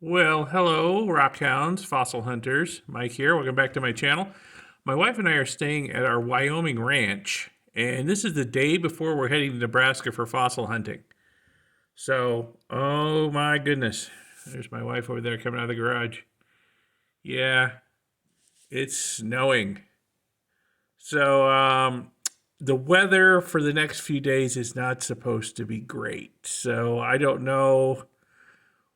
Well, hello, rockhounds, fossil hunters. Mike here. Welcome back to my channel. My wife and I are staying at our Wyoming ranch, and this is the day before we're heading to Nebraska for fossil hunting. So, oh my goodness. There's my wife over there coming out of the garage. Yeah, it's snowing. So, the weather for the next few days is not supposed to be great. So, I don't know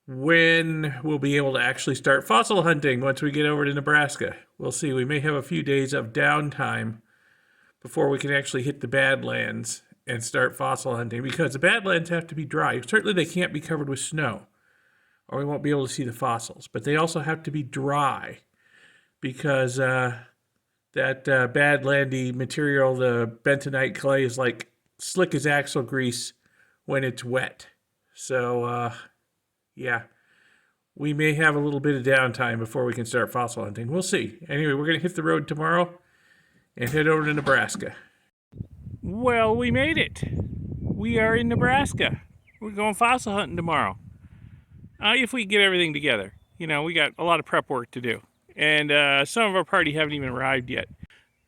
when we'll be able to actually start fossil hunting once we get over to Nebraska. We'll see. We may have a few days of downtime before we can actually hit the Badlands and start fossil hunting, because the Badlands have to be dry. Certainly they can't be covered with snow or we won't be able to see the fossils, but they also have to be dry because that Badlandy material, the bentonite clay, is like slick as axle grease when it's wet. So, yeah, we may have a little bit of downtime before we can start fossil hunting. We'll see. Anyway, we're going to hit the road tomorrow and head over to Nebraska. Well, we made it. We are in Nebraska. We're going fossil hunting tomorrow. If we get everything together. You know, we got a lot of prep work to do. And some of our party haven't even arrived yet.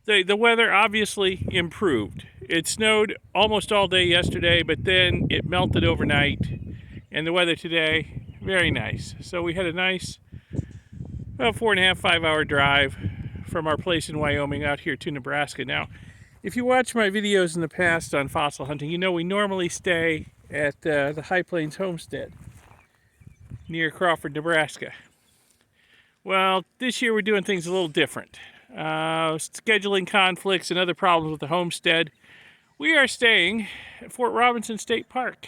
The weather obviously improved. It snowed almost all day yesterday, but then it melted overnight. And the weather today, very nice. So we had a nice, about 4.5, 5-hour drive from our place in Wyoming out here to Nebraska. Now, if you watch my videos in the past on fossil hunting, you know we normally stay at the High Plains Homestead near Crawford, Nebraska. Well, this year we're doing things a little different. Scheduling conflicts and other problems with the homestead. We are staying at Fort Robinson State Park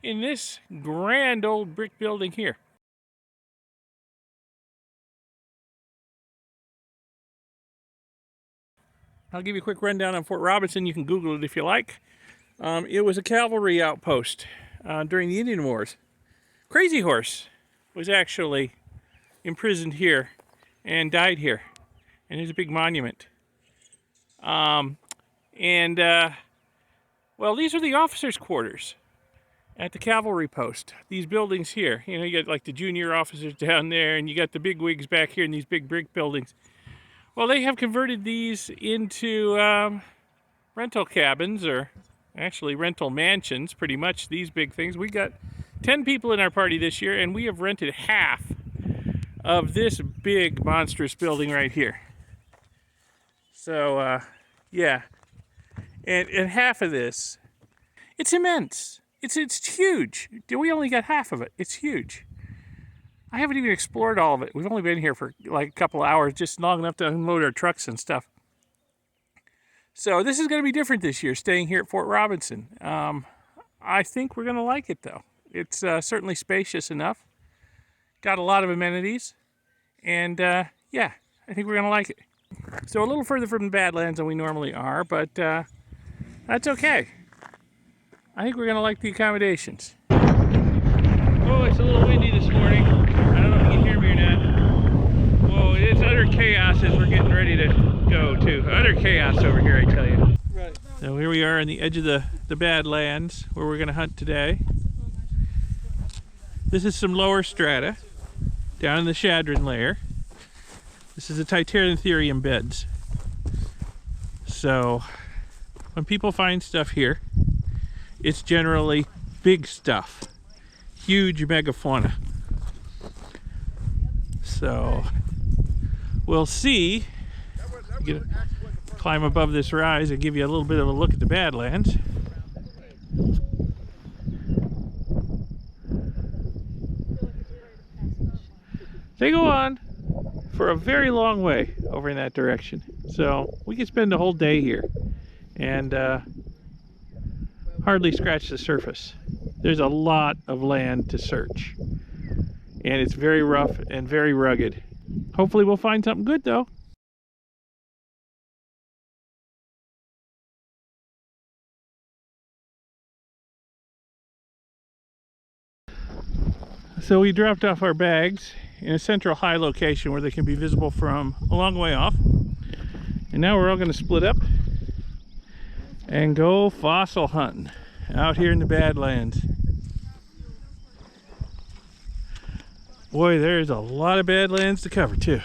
in this grand old brick building here. I'll give you a quick rundown on Fort Robinson. You can Google it if you like. It was a cavalry outpost during the Indian Wars. Crazy Horse was actually imprisoned here and died here. And there's a big monument. Well, these are the officers' quarters at the cavalry post. These buildings here, you know, you got like the junior officers down there, and you got the big wigs back here in these big brick buildings. Well, they have converted these into rental cabins, or actually rental mansions, pretty much, these big things. We got 10 people in our party this year, and we have rented half of this big monstrous building right here. So, yeah. And half of this, it's immense. It's huge. We only got half of it. It's huge. I haven't even explored all of it. We've only been here for like a couple hours, just long enough to unload our trucks and stuff. So this is going to be different this year, staying here at Fort Robinson. I think we're going to like it, though. It's certainly spacious enough. Got a lot of amenities. And yeah, I think we're going to like it. So a little further from the Badlands than we normally are, but that's okay. I think we're going to like the accommodations. Oh, it's a little windy this morning. I don't know if you can hear me or not. Whoa, it's utter chaos as we're getting ready to go, too. Utter chaos over here, I tell you. Right. So here we are on the edge of the Badlands, where we're going to hunt today. This is some lower strata, down in the Chadron layer. This is the Titanotherium beds. So, when people find stuff here, it's generally big stuff, huge megafauna. So we'll see. Climb above this rise and give you a little bit of a look at the Badlands. They go on for a very long way over in that direction. So we could spend a whole day here and hardly scratch the surface. There's a lot of land to search, and it's very rough and very rugged. Hopefully we'll find something good, though. So we dropped off our bags in a central high location where they can be visible from a long way off, and now we're all going to split up and go fossil hunting out here in the Badlands. Boy, there's a lot of Badlands to cover too.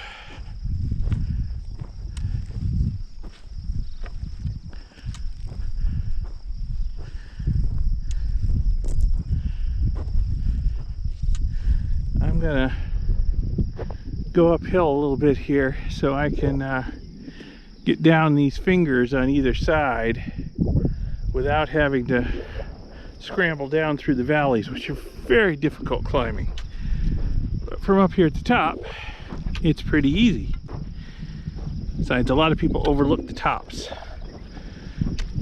I'm gonna go uphill a little bit here so I can get down these fingers on either side without having to scramble down through the valleys, which are very difficult climbing. But from up here at the top, it's pretty easy. Besides, a lot of people overlook the tops.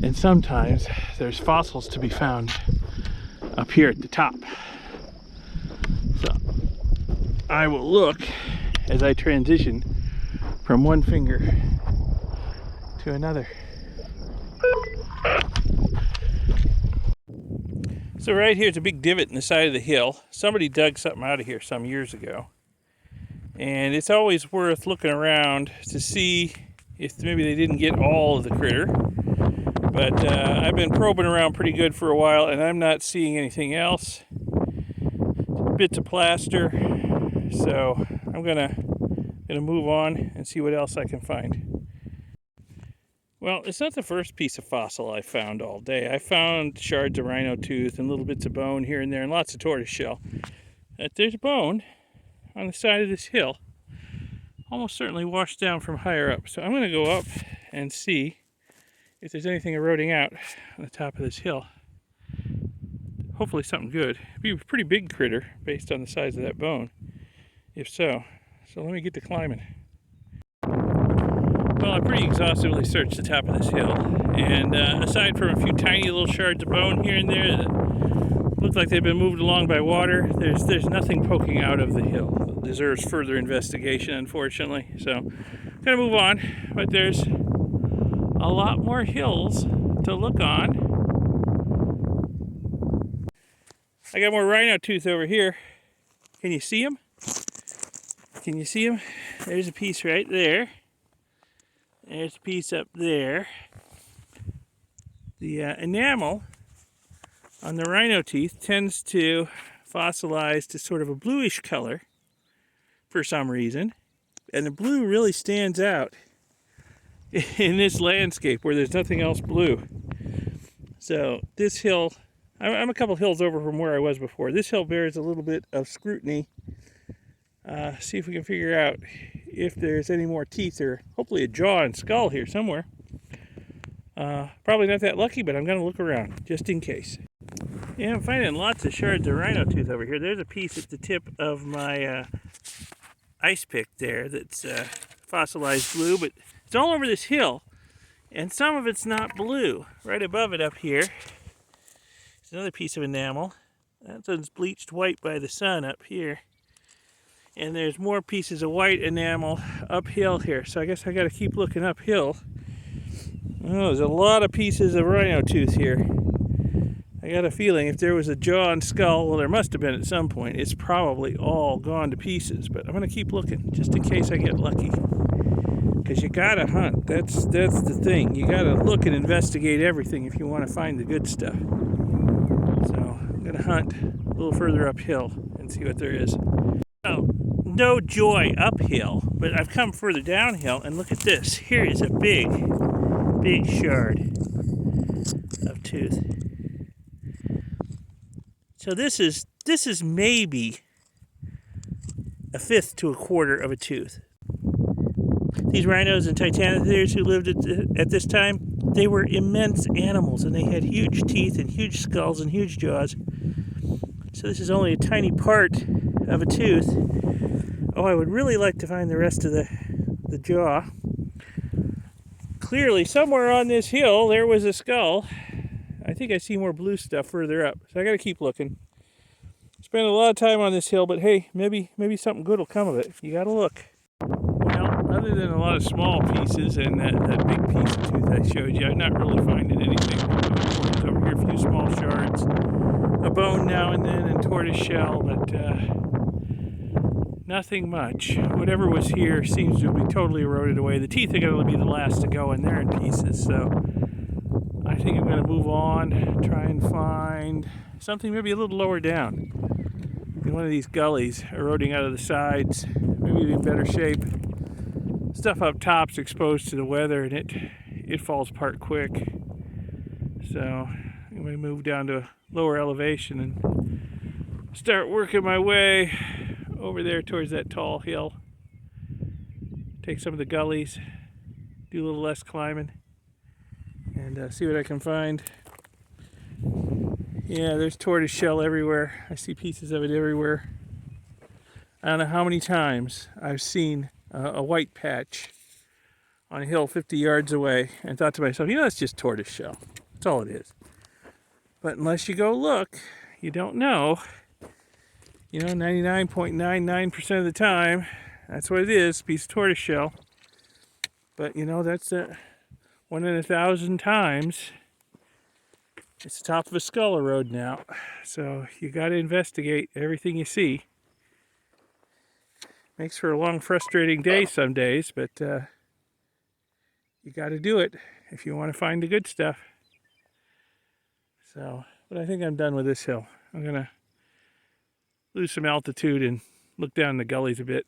And sometimes there's fossils to be found up here at the top. So I will look as I transition from one finger to another. So right here is a big divot in the side of the hill. Somebody dug something out of here some years ago. And it's always worth looking around to see if maybe they didn't get all of the critter. But I've been probing around pretty good for a while and I'm not seeing anything else. Bits of plaster. So I'm gonna move on and see what else I can find. Well, it's not the first piece of fossil I found all day. I found shards of rhino tooth and little bits of bone here and there and lots of tortoise shell. But there's a bone on the side of this hill, almost certainly washed down from higher up. So I'm going to go up and see if there's anything eroding out on the top of this hill. Hopefully something good. It'd be a pretty big critter based on the size of that bone, if so. So let me get to climbing. Well, I pretty exhaustively searched the top of this hill, and aside from a few tiny little shards of bone here and there that look like they've been moved along by water, there's nothing poking out of the hill that deserves further investigation, unfortunately. So I'm gonna move on, but there's a lot more hills to look on. I got more rhino tooth over here. Can you see them? Can you see them? There's a piece right there. There's a piece up there. The enamel on the rhino teeth tends to fossilize to sort of a bluish color for some reason. And the blue really stands out in this landscape where there's nothing else blue. So this hill, I'm a couple hills over from where I was before. This hill bears a little bit of scrutiny. See if we can figure out if there's any more teeth or hopefully a jaw and skull here somewhere. Probably not that lucky, but I'm going to look around just in case. Yeah, I'm finding lots of shards of rhino tooth over here. There's a piece at the tip of my ice pick there that's fossilized blue, but it's all over this hill, and some of it's not blue. Right above it up here is another piece of enamel. That one's bleached white by the sun up here. And there's more pieces of white enamel uphill here. So I guess I got to keep looking uphill. Oh, there's a lot of pieces of rhino tooth here. I got a feeling if there was a jaw and skull, well, there must have been at some point. It's probably all gone to pieces. But I'm going to keep looking just in case I get lucky. Because you got to hunt. That's the thing. You got to look and investigate everything if you want to find the good stuff. So I'm going to hunt a little further uphill and see what there is. Oh, no joy uphill, but I've come further downhill and look at this. Here is a big shard of tooth. So this is maybe a fifth to a quarter of a tooth. These rhinos and titanotheres who lived at this time, they were immense animals and they had huge teeth and huge skulls and huge jaws. So this is only a tiny part of a tooth. Oh, I would really like to find the rest of the jaw. Clearly, somewhere on this hill, there was a skull. I think I see more blue stuff further up, so I got to keep looking. Spent a lot of time on this hill, but hey, maybe something good will come of it. You got to look. Well, other than a lot of small pieces and that big piece of tooth I showed you, I'm not really finding anything important over here. A few small shards, a bone now and then, and tortoise shell, but nothing much. Whatever was here seems to be totally eroded away. The teeth are going to be the last to go, and they're in pieces. So I think I'm going to move on, try and find something maybe a little lower down. in one of these gullies eroding out of the sides. Maybe in better shape. Stuff up top's exposed to the weather and it falls apart quick. So I'm going to move down to lower elevation and start working my way over there towards that tall hill. Take some of the gullies, do a little less climbing, and see what I can find. Yeah, there's tortoise shell everywhere. I see pieces of it everywhere. I don't know how many times I've seen a white patch on a hill 50 yards away and thought to myself, that's just tortoise shell. That's all it is. But unless you go look, you don't know. 99.99% of the time, that's what it is, a piece of tortoise shell. But that's 1 in 1,000 times. It's the top of a skull erode now. So you got to investigate everything you see. Makes for a long, frustrating day some days, but you got to do it if you want to find the good stuff. So, but I think I'm done with this hill. I'm going to lose some altitude and look down the gullies a bit.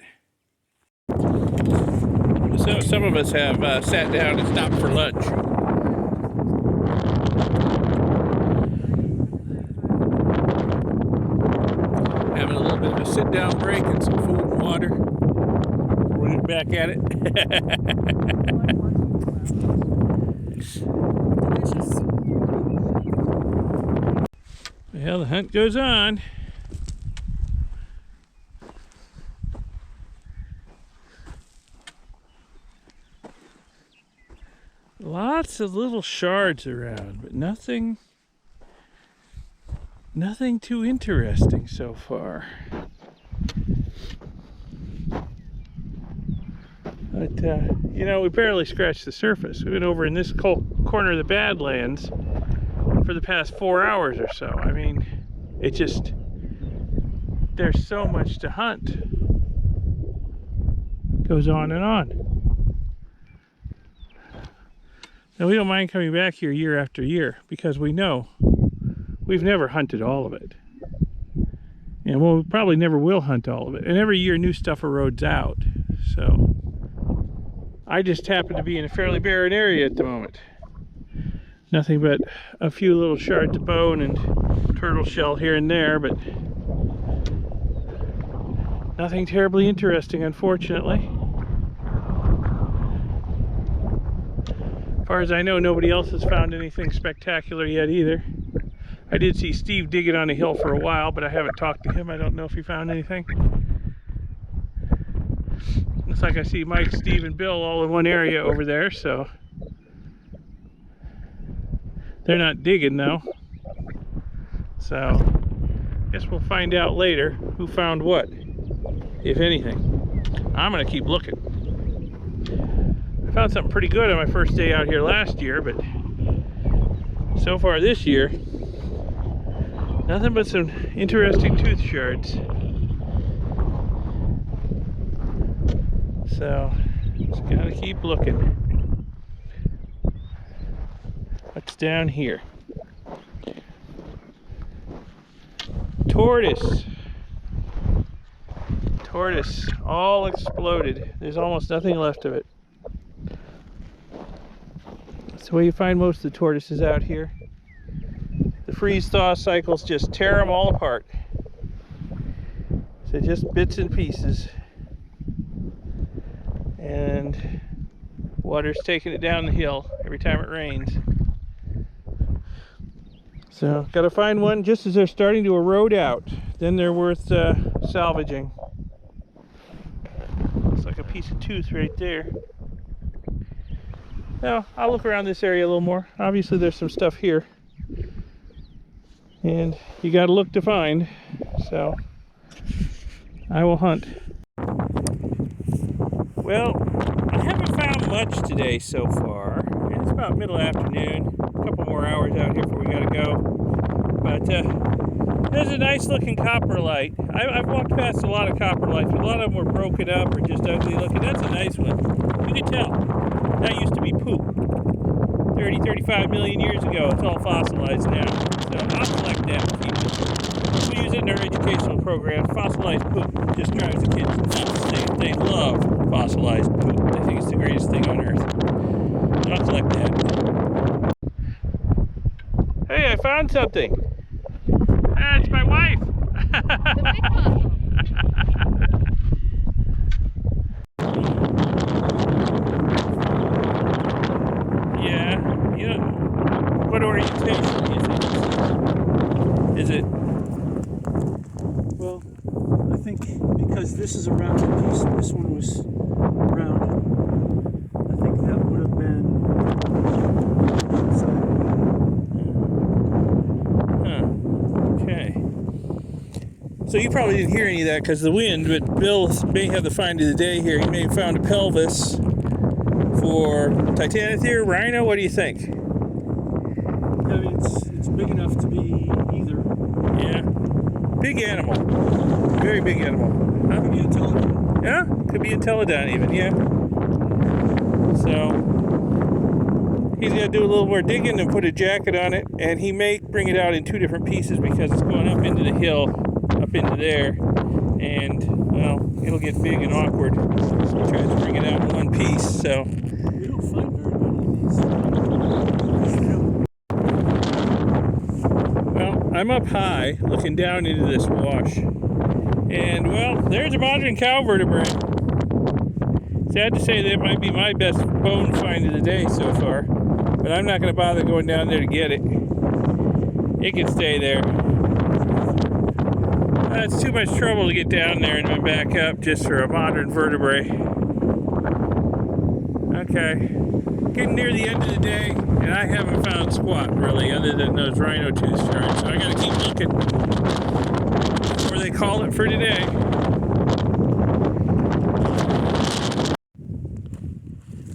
So some of us have sat down and stopped for lunch. Having a little bit of a sit-down break and some food and water. We're back at it. Delicious. Well, the hunt goes on. Lots of little shards around, but nothing too interesting so far. But, we barely scratched the surface. We've been over in this corner of the Badlands for the past 4 hours or so. I mean, there's so much to hunt. Goes on and on. Now, we don't mind coming back here year after year because we know we've never hunted all of it. And we'll probably never will hunt all of it. And every year new stuff erodes out. So I just happen to be in a fairly barren area at the moment. Nothing but a few little shards of bone and turtle shell here and there, but nothing terribly interesting, unfortunately. As far as I know, nobody else has found anything spectacular yet either. I did see Steve digging on a hill for a while, but I haven't talked to him. I don't know if he found anything. Looks like I see Mike, Steve, and Bill all in one area over there, so they're not digging though. So guess we'll find out later who found what, if anything. I'm gonna keep looking. I found something pretty good on my first day out here last year, but so far this year, nothing but some interesting tooth shards. So, just gotta keep looking. What's down here? Tortoise. Tortoise, all exploded. There's almost nothing left of it. That's the way you find most of the tortoises out here. The freeze-thaw cycles just tear them all apart. So just bits and pieces. And water's taking it down the hill every time it rains. So, gotta find one just as they're starting to erode out. Then they're worth salvaging. Looks like a piece of tooth right there. Now, I'll look around this area a little more. Obviously, there's some stuff here. And you gotta look to find. So, I will hunt. Well, I haven't found much today so far. And it's about middle afternoon. A couple more hours out here before we gotta go. But there's a nice looking copper light. I've walked past a lot of copper lights, but a lot of them were broken up or just ugly looking. That's a nice one. You can tell. That used to be poop. 30, 35 million years ago. It's all fossilized now. So I'll collect that and keep it. We use it in our educational program. Fossilized poop just drives the kids nuts. They love fossilized poop. They think it's the greatest thing on earth. So I'll collect that. Hey, I found something. It's my wife. The big fossil. Yeah, you know, what orientation do you think? Is it? Well, I think because this is a rounded piece and this one was rounded, I think that would have been inside. Huh. Okay. So you probably didn't hear any of that because of the wind, but Bill may have the find of the day here. He may have found a pelvis for Titanothere, rhino. What do you think? I mean, it's big enough to be either. Yeah. Big animal. Very big animal. Huh? Could be a teledon. Yeah, could be a teledon even, yeah. So he's got to do a little more digging and put a jacket on it, and he may bring it out in two different pieces because it's going up into the hill, up into there, and, well, it'll get big and awkward. He tries to bring it out in one piece, so. We don't find very many of these. Well, I'm up high looking down into this wash, and, well, there's a modern cow vertebrae. Sad to say that might be my best bone find of the day so far, but I'm not going to bother going down there to get it. It can stay there. It's too much trouble to get down there and then back up just for a modern vertebrae. Okay, getting near the end of the day, and I haven't found squat really, other than those rhino tooth shards. So I got to keep looking before they call it for today.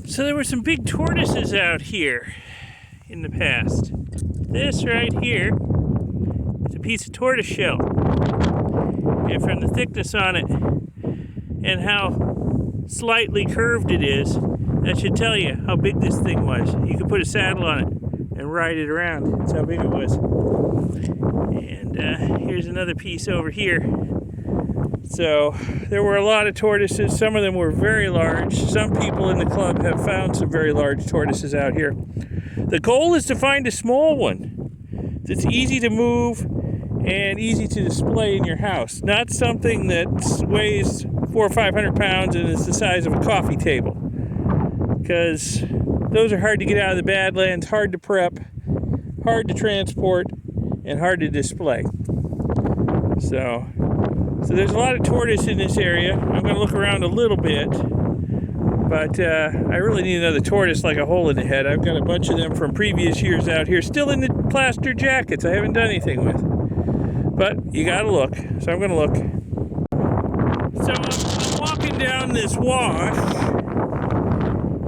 So there were some big tortoises out here in the past. This right here is a piece of tortoise shell. And from the thickness on it and how slightly curved it is, that should tell you how big this thing was. You could put a saddle on it and ride it around. That's how big it was. And here's another piece over here. So there were a lot of tortoises. Some of them were very large. Some people in the club have found some very large tortoises out here. The goal is to find a small one that's easy to move and easy to display in your house. Not something that weighs 400 or 500 pounds and is the size of a coffee table. Because those are hard to get out of the Badlands, hard to prep, hard to transport, and hard to display. So there's a lot of tortoise in this area. I'm going to look around a little bit, but I really need another tortoise like a hole in the head. I've got a bunch of them from previous years out here, still in the plaster jackets I haven't done anything with. But you got to look, so I'm going to look. So I'm walking down this wash.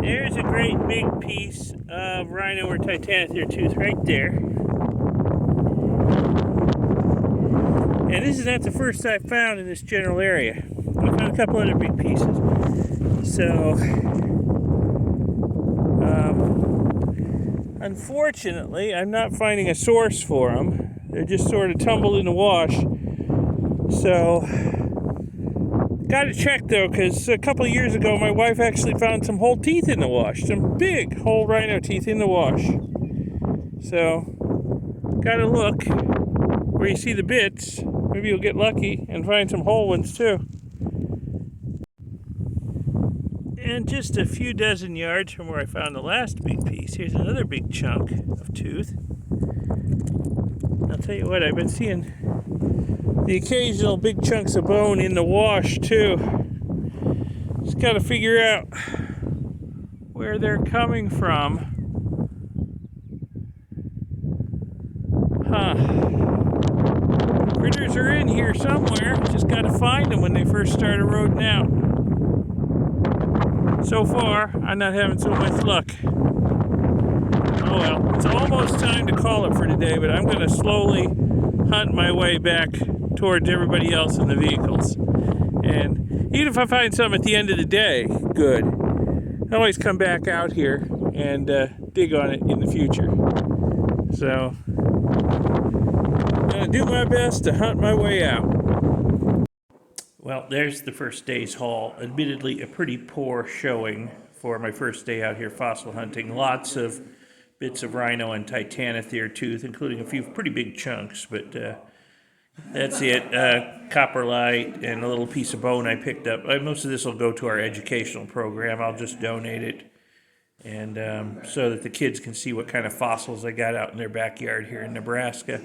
There's a great big piece of rhino or Titanothere tooth right there. And this is not the first I've found in this general area. I found a couple other big pieces. So, unfortunately, I'm not finding a source for them. They're just sort of tumbled in the wash. So, got to check though, because a couple of years ago, my wife actually found some whole teeth in the wash. Some big whole rhino teeth in the wash. So, got to look where you see the bits. Maybe you'll get lucky and find some whole ones too. And just a few dozen yards from where I found the last big piece, here's another big chunk of tooth. I'll tell you what, I've been seeing the occasional big chunks of bone in the wash too. Just got to figure out where they're coming from. Critters are in here somewhere. Just got to find them when they first start eroding out. So far, I'm not having so much luck. Oh well, it's almost time to call it for today, but I'm going to slowly hunt my way back towards everybody else in the vehicles. And even if I find some at the end of the day, good. I always come back out here and dig on it in the future. So Gonna do my best to hunt my way out. Well, there's the first day's haul. Admittedly, a pretty poor showing for my first day out here fossil hunting. Lots of bits of rhino and titanotheres tooth, including a few pretty big chunks, but that's it. Copper light and a little piece of bone I picked up. Most of this will go to our educational program. I'll just donate it, and so that the kids can see what kind of fossils I got out in their backyard here in Nebraska.